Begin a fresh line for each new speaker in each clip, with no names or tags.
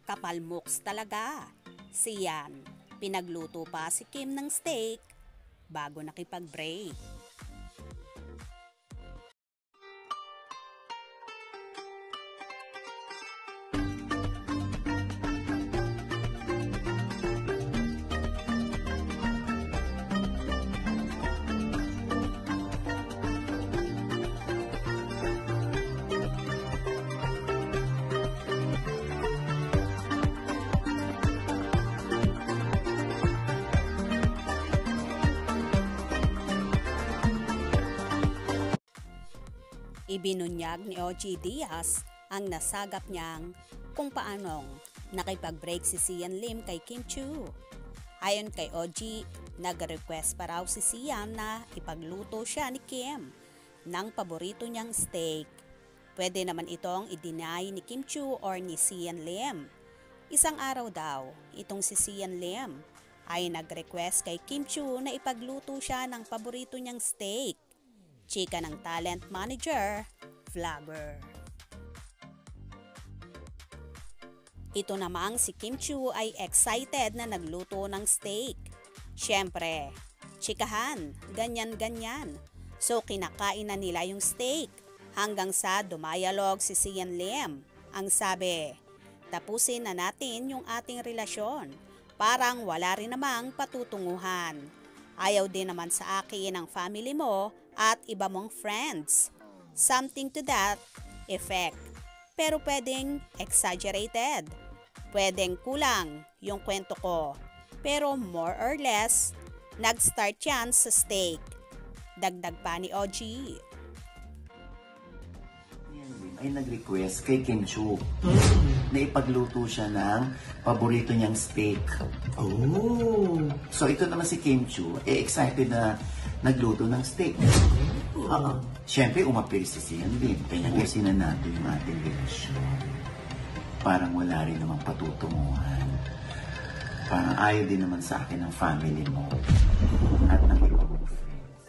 Kapalmoks talaga. Siyan, pinagluto pa si Kim ng steak bago nakipag-break. Ibinunyag ni OG Diaz ang nasagap niyang kung paanong nakipag-break si Sian Lim kay Kim Chiu. Ayon kay OG, nag-request pa raw si Sian na ipagluto siya ni Kim ng paborito niyang steak. Pwede naman itong i-deny ni Kim Chiu or ni Sian Lim. Isang araw daw, itong si Sian Lim ay nag-request kay Kim Chiu na ipagluto siya ng paborito niyang steak. Chika ng talent manager, vlogger. Ito namang si Kim Chiu ay excited na nagluto ng steak. Siyempre, chikahan, ganyan-ganyan. So kinakain na nila yung steak hanggang sa dumayalog si Sian Lim. Ang sabi, tapusin na natin yung ating relasyon. Parang wala rin namang patutunguhan. Ayaw din naman sa akin ng family mo at iba mong friends. Something to that effect. Pero pwedeng exaggerated. Pwedeng kulang yung kwento ko. Pero more or less, nag-start yan sa steak. Dagdag pa ni OG.
Ay nag-request kay Kim Chiu na ipagluto siya ng paborito niyang steak.
Oh!
So ito naman si Kim Chiu, excited na nagluto ng steak. Siyempre, umapil si Sian Lim. Pinag-isin na natin yung ating relasyon. Parang wala rin namang patutunguhan. Parang ayaw din naman sa akin ng family mo at ng iba mong friends.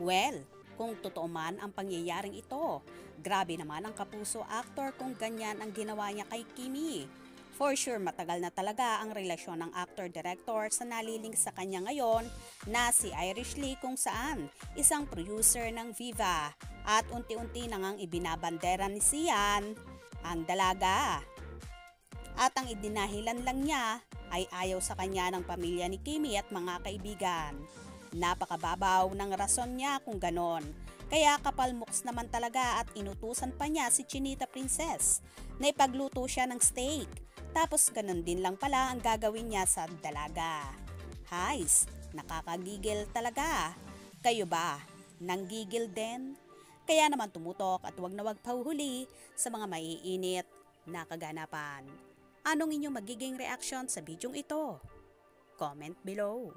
Well, kung totoo man ang pangyayaring ito, grabe naman ang kapuso actor kung ganyan ang ginawa niya kay Kimi. For sure, matagal na talaga ang relasyon ng actor-director sa naliling sa kanya ngayon na si Irish Lee kung saan isang producer ng Viva at unti-unti na ngang ibinabandera ni Sian ang dalaga. At ang idinahilan lang niya ay ayaw sa kanya ng pamilya ni Kimi at mga kaibigan. Napakababaw ng rason niya kung ganon. Kaya kapalmoks naman talaga at inutusan pa niya si Chinita Princess na ipagluto siya ng steak. Tapos ganon din lang pala ang gagawin niya sa dalaga. Hays, nakakagigil talaga. Kayo ba? Nanggigil din? Kaya naman tumutok at wag na wag pahuhuli sa mga maiinit na kaganapan. Anong inyong magiging reaction sa bidyong ito? Comment below.